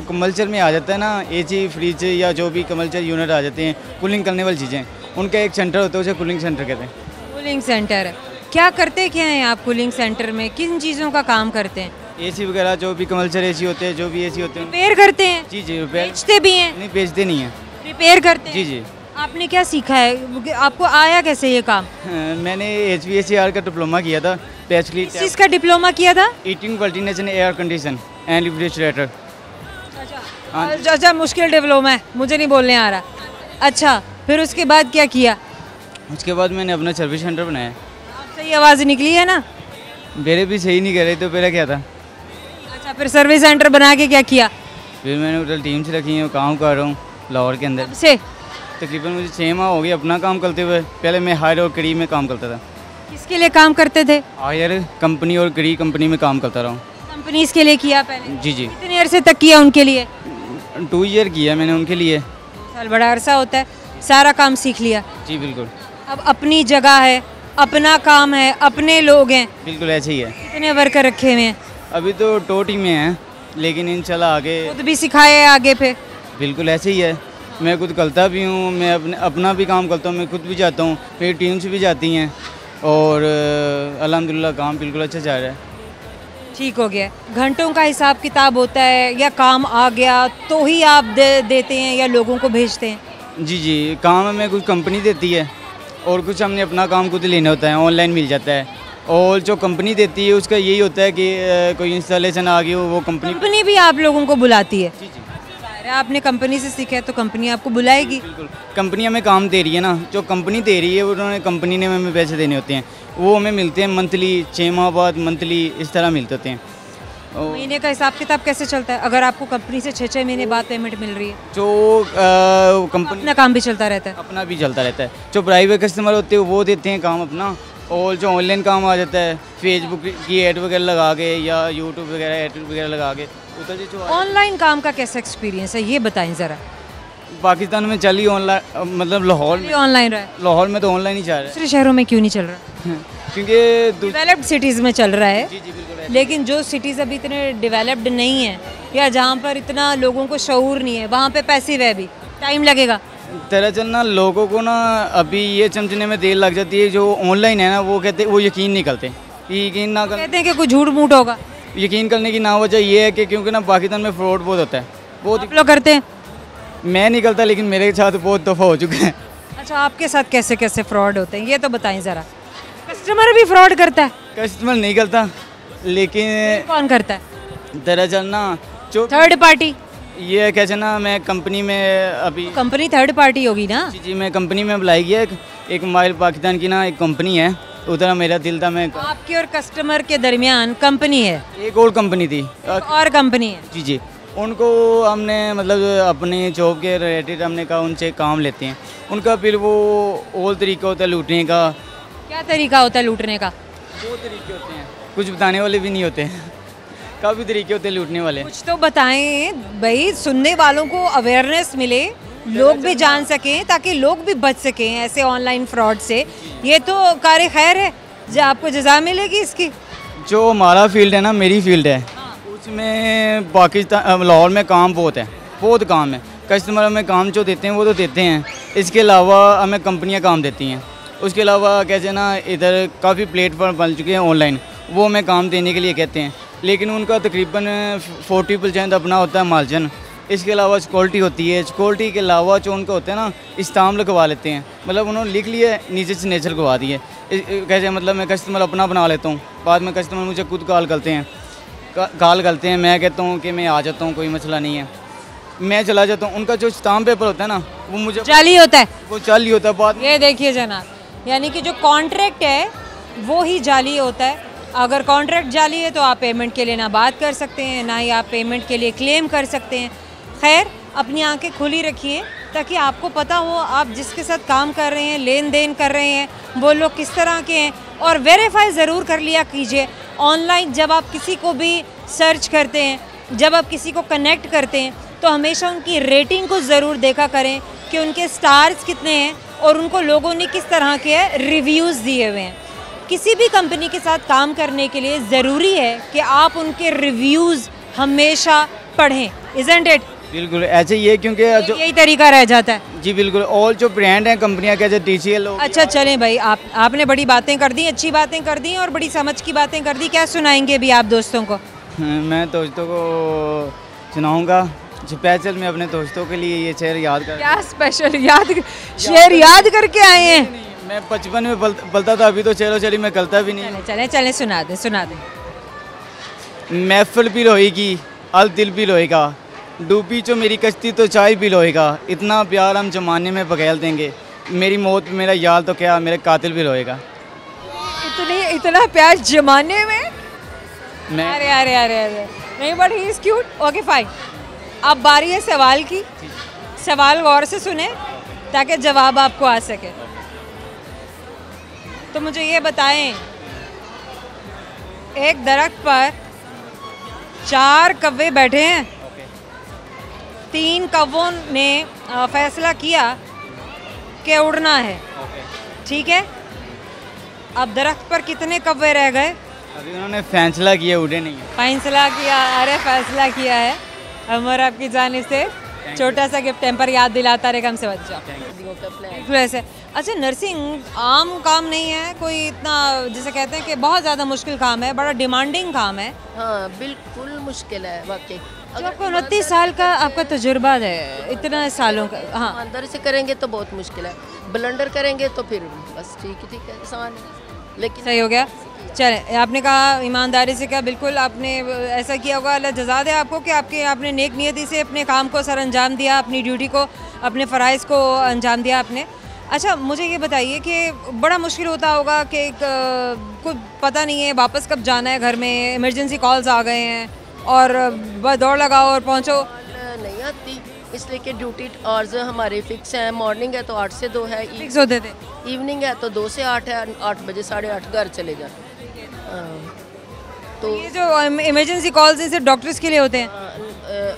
कमर्शियल में आ जाता है ना, एसी फ्रिज या जो भी कमर्शियल यूनिट आ जाते हैं कूलिंग करने वाली चीज़ें, उनका एक सेंटर होता है, उसे कूलिंग सेंटर कहते हैं। कूलिंग सेंटर है। क्या करते क्या हैं आप कूलिंग सेंटर में? किन चीज़ों का काम करते हैं? एसी वगैरह जो भी कमर्शियल एसी होते हैं, जो भी एसी होते हैं। रिपेयर करते हैं? जी जी। रिपेयर बेचते भी हैं? नहीं, बेचते नहीं हैं, रिपेयर करते हैं? जी जी। आपने क्या सीखा है? आपको आया कैसे ये काम? मैंने HVACR का डिप्लोमा किया था, बैचलर। किस चीज़ का डिप्लोमा किया था? Heating ventilation air condition and refrigerator. अच्छा, मुश्किल डिप्लोमा है, मुझे नहीं बोलने आ रहा। अच्छा, फिर उसके बाद क्या किया? उसके बाद मैंने अपना सर्विस सेंटर बनाया। आप सही आवाज़ निकली है ना? मेरे भी सही नहीं कर रहे तो मेरा क्या था। अच्छा, फिर सर्विस सेंटर बना के क्या किया? फिर मैंने होटल टीम से रखी है, काम कर रहा हूँ लाहौर के अंदर। कब से? तकरीबन मुझे 6 माह हो गए अपना काम करते हुए। पहले मैं हायर और करी में काम करता था। किसके लिए काम करते थे? हायर कंपनी और करी कंपनी में काम करता रहा हूँ। कंपनीज के लिए किया पहले? जी जी। कितने अरसे तक किया उनके लिए? 2 ईयर किया मैंने उनके लिए। साल बड़ा अरसा होता है, सारा काम सीख लिया। जी बिल्कुल। अब अपनी जगह है, अपना काम है, अपने लोग हैं। बिल्कुल ऐसे ही है। कितने वर्कर रखे हुए हैं? अभी तो टोटी में हैं, लेकिन इंशाल्लाह आगे खुद भी सिखाए आगे पे? बिल्कुल ऐसे ही है। मैं खुद करता भी हूँ, मैं अपना भी काम करता हूँ, मैं खुद भी जाता हूँ, मेरी टीम से भी जाती हैं और अल्हम्दुलिल्लाह काम बिल्कुल अच्छा चल रहा है। ठीक हो गया। घंटों का हिसाब किताब होता है या काम आ गया तो ही आप देते हैं या लोगों को भेजते हैं? जी जी, काम हमें कुछ कंपनी देती है और कुछ हमने अपना काम खुद लेना होता है, ऑनलाइन मिल जाता है। और जो कंपनी देती है उसका यही होता है कि कोई इंस्टॉलेशन आ गई हो वो कंपनी भी आप लोगों को बुलाती है? जी जी। आपने कंपनी से सीखा है तो कंपनी आपको बुलाएगी। बिल्कुल। कंपनी हमें काम दे रही है ना, जो कंपनी दे रही है उन्होंने कंपनी ने हमें पैसे देने होते हैं, वो हमें मिलते हैं मंथली, 6 माह बाद मंथली, इस तरह मिलते होते हैं। महीने का हिसाब किताब कैसे चलता है अगर आपको कंपनी से 6-6 महीने बाद पेमेंट मिल रही है? जो कंपनी अपना काम भी चलता रहता है? अपना भी चलता रहता है। जो प्राइवेट कस्टमर होते हैं वो देते हैं काम अपना, और जो ऑनलाइन काम आ जाता है फेसबुक की ऐड वगैरह लगा के या यूट्यूब वगैरह ऐड वगैरह लगा के उधर जो ऑनलाइन काम का कैसा एक्सपीरियंस है ये बताएं ज़रा। पाकिस्तान में चली ऑनलाइन, मतलब लाहौर में ऑनलाइन रहा है। लाहौर में तो ऑनलाइन ही चल रहा है। दूसरे शहरों में क्यों नहीं चल रहा? क्योंकि डेवलप्ड सिटीज़ में चल रहा है। जी जी बिल्कुल। लेकिन जो सिटीज़ अभी इतने डेवलप्ड नहीं है या जहाँ पर इतना लोगों को शऊर नहीं है, वहाँ पे पैसिव है, भी टाइम लगेगा। दरअसल ना लोगों को ना अभी ये समझने में देर लग जाती है, जो ऑनलाइन है ना वो कहते वो यकीन नहीं करते, यकीन ना कहते हैं कि कुछ झूठ मूठ होगा। यकीन करने की ना वजह ये है कि क्योंकि ना पाकिस्तान में फ्रॉड बहुत होता है। बहुत आप लोग करते हैं? मैं नहीं करता, लेकिन मेरे साथ बहुत दफ़ा हो चुका है। अच्छा, आपके साथ कैसे कैसे फ्रॉड होते हैं ये तो बताएं ज़रा। कस्टमर भी फ्रॉड करता है? कस्टमर नहीं करता, लेकिन कौन करता है? दरअसल ना जो थर्ड पार्टी। ये कैसे ना मैं कंपनी में अभी कंपनी थर्ड पार्टी होगी ना? जी जी, मैं कंपनी में बुलाई गया एक माइल पाकिस्तान की ना एक कंपनी है, उधर मेरा दिल था। मैं आपके और कस्टमर के दरमियान कंपनी है? एक और कंपनी थी। और कंपनी है? जी जी। उनको हमने मतलब अपने जॉब के रिलेटेड हमने कहा उनसे काम लेते हैं, उनका फिर वो और तरीका होता है लूटने का। क्या तरीका होता है लूटने का? दो तरीके होते हैं, कुछ बताने वाले भी नहीं होते हैं, काफ़ी तरीके होते हैं लूटने वाले। कुछ तो बताएं भाई, सुनने वालों को अवेयरनेस मिले, लोग भी जान सकें, ताकि लोग भी बच सकें ऐसे ऑनलाइन फ्रॉड से। ये तो कार खैर है जो आपको जज़ा मिलेगी इसकी। जो हमारा फील्ड है ना, मेरी फील्ड है, उसमें पाकिस्तान लाहौर में काम बहुत काम है। कस्टमर हमें काम जो देते हैं वो तो देते हैं, इसके अलावा हमें कंपनियां काम देती हैं। उसके अलावा कैसे ना इधर काफ़ी प्लेटफॉर्म बन चुके हैं ऑनलाइन, वो हमें काम देने के लिए कहते हैं, लेकिन उनका तकरीबन 40% अपना होता है मार्जिन। इसके अलावा सिक्योरिटी होती है, सिक्योरिटी के अलावा जो उनका होता है ना इस्ताम लगवा लेते हैं, मतलब उन्होंने लिख लिया है नीचे से नेचर लगवा दिए। कैसे मतलब मैं कस्टमर अपना बना लेता हूँ, बाद में कस्टमर मुझे खुद कॉल करते हैं, मैं कहता हूँ कि मैं आ जाता हूँ, कोई मसला नहीं है, मैं चला जाता हूँ। उनका जो स्टाम्प पेपर होता है ना वो मुझे जाली होता है, वो जाली होता है। बाद ये देखिए जनाब, यानी कि जो कॉन्ट्रैक्ट है वो ही जाली होता है। अगर कॉन्ट्रैक्ट जाली है तो आप पेमेंट के लिए ना बात कर सकते हैं, ना ही आप पेमेंट के लिए क्लेम कर सकते हैं। खैर, अपनी आंखें खुली रखिए ताकि आपको पता हो आप जिसके साथ काम कर रहे हैं, लेन देन कर रहे हैं, वो लोग किस तरह के हैं, और वेरीफाई ज़रूर कर लिया कीजिए। ऑनलाइन जब आप किसी को भी सर्च करते हैं, जब आप किसी को कनेक्ट करते हैं, तो हमेशा उनकी रेटिंग को ज़रूर देखा करें कि उनके स्टार्स कितने हैं और उनको लोगों ने किस तरह के रिव्यूज़ दिए हुए हैं। किसी भी कंपनी के साथ काम करने के लिए ज़रूरी है कि आप उनके रिव्यूज़ हमेशा पढ़ें, इज़न्ट इट? बिल्कुल ऐसे ही है, क्योंकि जो यही तरीका रह जाता है। जी बिल्कुल, और जो ब्रांड हैं कंपनियां जैसे TCL हो। अच्छा चलें भाई, आपने बड़ी बातें कर दी, अच्छी बातें कर दी और बड़ी समझ की बातें कर दी। क्या सुनाएंगे भी आप दोस्तों को? मैं दोस्तों को सुनाऊंगा स्पेशल, मैं अपने दोस्तों के लिए ये शेर याद कर। क्या स्पेशल शेर याद करके आए हैं? मैं बचपन में बोलता था, अभी तो शेरो शेरी मैं करता भी नहीं। चले सुना दें। महफिल भी रोएगी, अल दिल भी रोएगा, डूबी जो मेरी कश्ती तो चाय भी रोएगा, इतना प्यार हम जमाने में बखेल देंगे, मेरी मौत पे मेरा यार तो क्या मेरे कातिल भी रोएगा। इतना प्यार जमाने में? मैं अरे नहीं, but he is cute. Okay fine, अब बारी है सवाल की। सवाल गौर से सुने ताकि जवाब आपको आ सके। तो मुझे ये बताएं, एक दरख्त पर 4 कौवे बैठे हैं, 3 कौवों ने फैसला किया कि उड़ना है, ठीक है? अब दरख्त पर कितने कौवे रह गए? अभी उन्होंने फैसला किया, उड़े नहीं। फैसला किया? अरे फैसला किया है। अमर आपकी जाने से छोटा सा गिफ्ट टेम्पर याद दिलाता रहेगा, हमसे बच जाओ। ऐसे अच्छा, नर्सिंग आम काम नहीं है कोई, इतना जिसे कहते हैं कि बहुत ज़्यादा मुश्किल काम है, बड़ा डिमांडिंग काम है। हाँ बिल्कुल मुश्किल है वाकई। जो आपको 29 साल का आपका तजुर्बा है, इतना सालों का। हाँ, ईमानदारी से करेंगे तो बहुत मुश्किल है, ब्लंडर करेंगे तो फिर बस ठीक है, आसान है। लेकिन सही हो गया। चले, आपने कहा ईमानदारी से, क्या बिल्कुल आपने ऐसा किया होगा, अल्लाह जज़ा दे आपको कि आपने नेक नियति से अपने काम को सर अंजाम दिया, अपनी ड्यूटी को, अपने फ़राइज़ को अंजाम दिया आपने। अच्छा, मुझे ये बताइए कि बड़ा मुश्किल होता होगा कि कुछ पता नहीं है वापस कब जाना है घर में, इमरजेंसी कॉल्स आ गए हैं और बस दौड़ लगाओ और पहुँचो। नहीं आती, इसलिए कि ड्यूटी आवर्स हमारे फिक्स हैं। मॉर्निंग है तो 8 से 2 है, फिक्स होते थे। इवनिंग है तो 2 से 8 है, 8 बजे 8:30 घर चले जाते। तो ये जो इमरजेंसी कॉल्स हैं सिर्फ डॉक्टर्स के लिए होते हैं?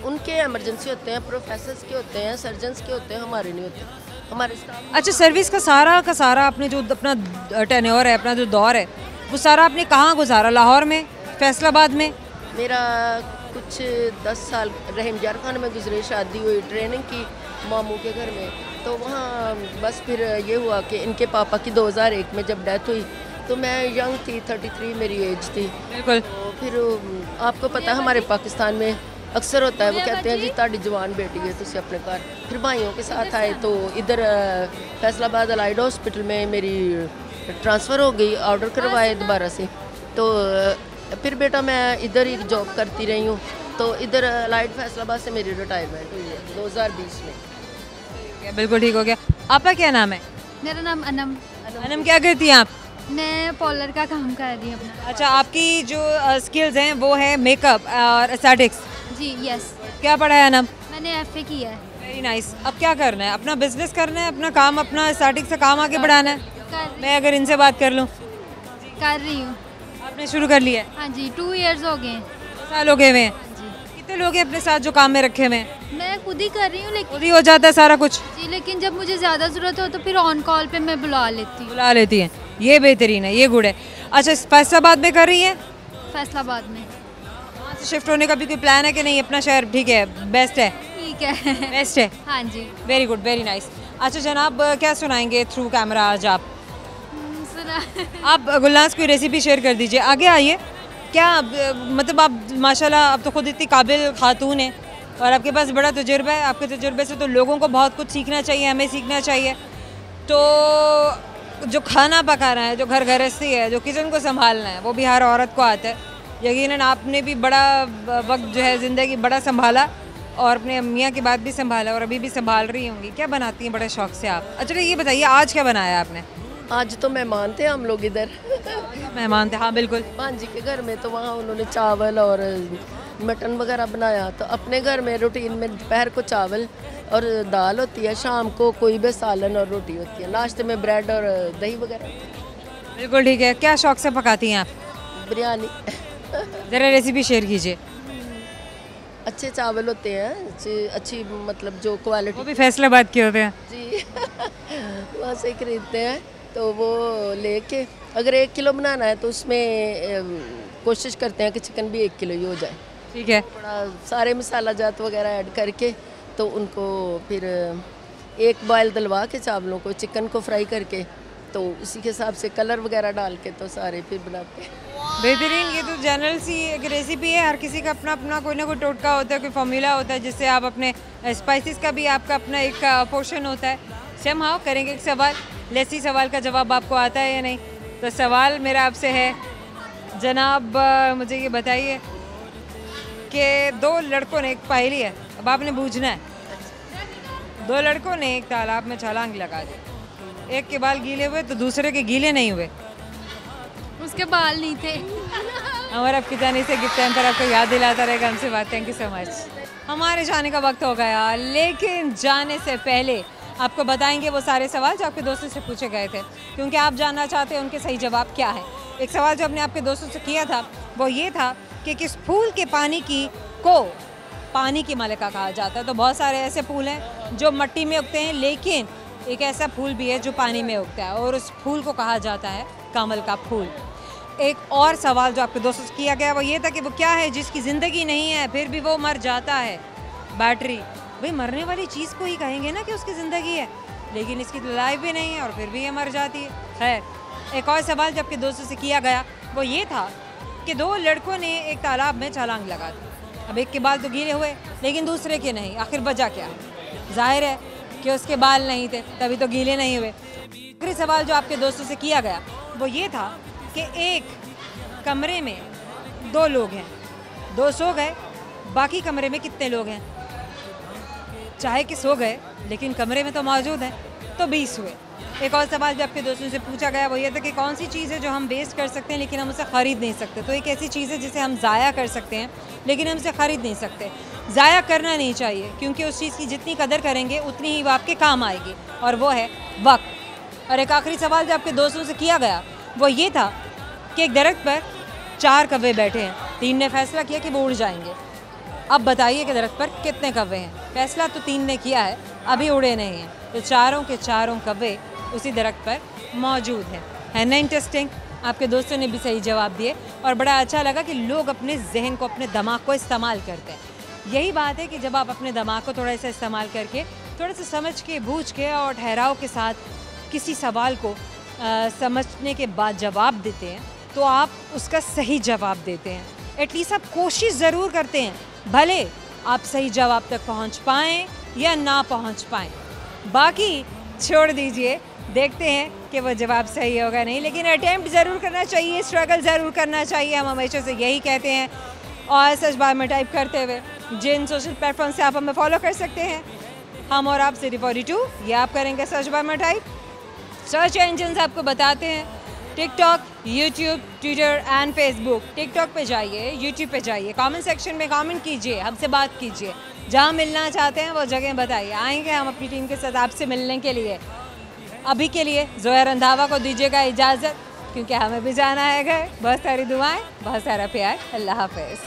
उनके इमरजेंसी होते हैं, प्रोफेसर्स के होते हैं, सर्जन्स के होते हैं, हमारे नहीं होते, हमारे स्टाफ। अच्छा, सर्विस का सारा आपने जो अपना टेन्योर है, अपना जो दौर है, वो सारा आपने कहाँ गुजारा? लाहौर में, फैसलाबाद में? मेरा कुछ 10 साल रहीम यार खान में गुजरे, शादी हुई, ट्रेनिंग की मामू के घर में, तो वहाँ बस फिर ये हुआ कि इनके पापा की 2001 में जब डेथ हुई तो मैं यंग थी, 33 मेरी एज थी। बिल्कुल। तो फिर आपको पता है हमारे पाकिस्तान में अक्सर होता है, वो कहते हैं जी ताड़ी जवान बेटी है तुझे अपने घर। फिर भाइयों के साथ आए तो इधर फैसलाबाद अलाइड हॉस्पिटल में मेरी ट्रांसफ़र हो गई, ऑर्डर करवाए दोबारा से। तो फिर बेटा मैं इधर ही जॉब करती रही हूँ, तो इधर अलाइड फैसलाबाद से मेरी रिटायरमेंट हुई है 2020 में। बिल्कुल ठीक हो गया। आपका क्या नाम है? मेरा नाम अनम। अनम, क्या करती हैं आप? मैं पार्लर का काम कर रही हूँ अपना। अच्छा, आपकी जो स्किल्स हैं वो है मेकअप और एस्थेटिक्स? जी यस। क्या पढ़ा है अनम? मैंने FA किया है। Very nice. अब क्या करना है? अपना बिजनेस करना है, अपना काम, अपना एस्थेटिक्स से काम आगे बढ़ाना है? मैं अगर इनसे बात कर लूँ? कर रही हूँ। आपने शुरू कर लिया है? हाँ जी, 2 इयर्स हो गए हैं। 2 साल हो गए हुए हैं? कितने लोग हैं अपने साथ जो काम में रखे हुए हैं? मैं खुद ही कर रही हूँ, लेकिन खुद ही हो जाता है सारा कुछ? जी, लेकिन जब मुझे ज़्यादा ज़रूरत हो तो फिर ऑन कॉल पे मैं बुला लेती हैं। ये बेहतरीन है, ये गुड है। अच्छा, फैसलाबाद में कर रही हैं? फैसलाबाद में। वहाँ से शिफ्ट होने का भी कोई प्लान है कि नहीं? अपना शहर ठीक है, बेस्ट है? ठीक है, बेस्ट है। हाँ जी। Very good, very nice. अच्छा जनाब, क्या सुनाएंगे थ्रू कैमरा आज आप? सुना। आप गुलनाज कोई रेसिपी शेयर कर दीजिए, आगे आइए। क्या मतलब आप माशाल्लाह आप तो खुद इतनी काबिल खातून हैं और आपके पास बड़ा तजुर्बा है। आपके तजुर्बे से तो लोगों को बहुत कुछ सीखना चाहिए, हमें सीखना चाहिए। तो जो खाना पकाना है, जो घर गृहस्थी है, जो किचन को संभालना है, वो भी हर औरत को आता है। यकीनन आपने भी बड़ा वक्त जो है ज़िंदगी बड़ा संभाला और अपने मियाँ के बाद भी संभाला और अभी भी संभाल रही होंगी। क्या बनाती हैं बड़े शौक़ से आप? अच्छा ये बताइए आज क्या बनाया आपने? आज तो मेहमान थे हम लोग इधर। मेहमान थे, हाँ बिल्कुल। भांजी के घर में तो वहाँ उन्होंने चावल और मटन वगैरह बनाया। तो अपने घर में रूटीन में दोपहर को चावल और दाल होती है, शाम को कोई भी सालन और रोटी होती है, नाश्ते में ब्रेड और दही वगैरह। बिल्कुल ठीक है। क्या शौक़ से पकाती हैं आप? बिरयानी। ज़रा रेसिपी शेयर कीजिए। अच्छे चावल होते हैं, अच्छी मतलब जो क्वालिटी। वो भी फैसलाबाद के होते हैं जी। वहाँ से खरीदते हैं तो वो लेके अगर 1 किलो बनाना है तो उसमें कोशिश करते हैं कि चिकन भी 1 किलो ही हो जाए। ठीक है। थोड़ा सारे मसाला जात वगैरह ऐड करके तो उनको फिर एक बॉयल दलवा के चावलों को, चिकन को फ्राई करके, तो इसी के हिसाब से कलर वगैरह डाल के तो सारे फिर बनाते हैं। बेहतरीन। ये तो जनरल सी एक रेसिपी है, हर किसी का अपना अपना कोई ना कोई टोटका होता है, कोई फॉर्मूला होता है जिससे आप अपने स्पाइसेस का भी आपका अपना एक पोर्शन होता है। समहाउ करेंगे एक सवाल, लेसी सवाल का जवाब आपको आता है या नहीं? तो सवाल मेरा आपसे है जनाब, मुझे ये बताइए कि 2 लड़कों ने एक पहेली है, अब आपने बूझना है। 2 लड़कों ने एक तालाब में छलांग लगा दी, एक के बाल गीले हुए तो दूसरे के गीले नहीं हुए। उसके बाल नहीं थे। हमारा आपकी जाने से गिफ्ट टाइम पर आपको याद दिलाता रहेगा हमसे बात। Thank you so much. हमारे जाने का वक्त हो गया, लेकिन जाने से पहले आपको बताएंगे वो सारे सवाल जो आपके दोस्तों से पूछे गए थे, क्योंकि आप जानना चाहते हैं उनके सही जवाब क्या है। एक सवाल जो आपने आपके दोस्तों से किया था वो ये था कि किस फूल के पानी को पानी की मलिका कहा जाता है। तो बहुत सारे ऐसे फूल हैं जो मिट्टी में उगते हैं, लेकिन एक ऐसा फूल भी है जो पानी में उगता है और उस फूल को कहा जाता है कमल का फूल। एक और सवाल जो आपके दोस्तों से किया गया वो ये था कि वो क्या है जिसकी ज़िंदगी नहीं है फिर भी वो मर जाता है? बैटरी। भाई मरने वाली चीज़ को ही कहेंगे ना कि उसकी ज़िंदगी है, लेकिन इसकी तो लाइफ भी नहीं है और फिर भी ये मर जाती है। खैर, एक और सवाल जो आपके दोस्तों से किया गया वो ये था कि 2 लड़कों ने एक तालाब में छलांग लगा दी। अब एक के बाल तो गीले हुए लेकिन दूसरे के नहीं, आखिर वजह क्या है? जाहिर है कि उसके बाल नहीं थे तभी तो गीले नहीं हुए। आखिरी सवाल जो आपके दोस्तों से किया गया वो ये था कि एक कमरे में 2 लोग हैं, 2 सो गए, बाकी कमरे में कितने लोग हैं? चाहे कि सो गए लेकिन कमरे में तो मौजूद हैं, तो 20 हुए। एक और सवाल जो आपके दोस्तों से पूछा गया वो ये था कि कौन सी चीज़ है जो हम वेस्ट कर सकते हैं लेकिन हम उसे ख़रीद नहीं सकते? तो एक ऐसी चीज़ है जिसे हम ज़ाया कर सकते हैं लेकिन हम उसे ख़रीद नहीं सकते। ज़ाया करना नहीं चाहिए क्योंकि उस चीज़ की जितनी कदर करेंगे उतनी ही वो आपके काम आएगी, और वो है वक्त। और एक आखिरी सवाल जो आपके दोस्तों से किया गया वो ये था कि एक दरख्त पर 4 कौवे बैठे हैं, 3 ने फैसला किया कि वो उड़ जाएंगे। अब बताइए कि दरख्त पर कितने कौवे हैं? फैसला तो 3 ने किया है, अभी उड़े नहीं हैं, तो चारों के चारों कौवे उसी दरख्त पर मौजूद हैं। है ना इंटरेस्टिंग? आपके दोस्तों ने भी सही जवाब दिए और बड़ा अच्छा लगा कि लोग अपने जहन को, अपने दिमाग को इस्तेमाल करते हैं। यही बात है कि जब आप अपने दिमाग को थोड़ा सा इस्तेमाल करके, थोड़ा सा समझ के, बूझ के और ठहराव के साथ किसी सवाल को समझने के बाद जवाब देते हैं तो आप उसका सही जवाब देते हैं। एटलीस्ट आप कोशिश ज़रूर करते हैं, भले आप सही जवाब तक पहुंच पाएँ या ना पहुंच पाएँ। बाकी छोड़ दीजिए, देखते हैं कि वो जवाब सही होगा नहीं, लेकिन अटेम्प्ट ज़रूर करना चाहिए, स्ट्रगल ज़रूर करना चाहिए। हम हमेशा से यही कहते हैं। और सर्च बार में टाइप करते हुए जिन सोशल प्लेटफॉर्म से आप हमें फॉलो कर सकते हैं, हम और आप सिटी 42, ये आप करेंगे सर्च बार में टाइप। सर्च इंजन आपको बताते हैं TikTok, YouTube, Twitter and Facebook. TikTok पे जाइए, यूट्यूब पे जाइए, कमेंट सेक्शन में कमेंट कीजिए, हमसे बात कीजिए, जहाँ मिलना चाहते हैं वो जगह बताइए। आएंगे हम अपनी टीम के साथ आपसे मिलने के लिए। अभी के लिए जोया रंधावा को दीजिएगा इजाज़त, क्योंकि हमें भी जाना है घर। बहुत सारी दुआएं, बहुत सारा प्यार। अल्लाह हाफ़िज़।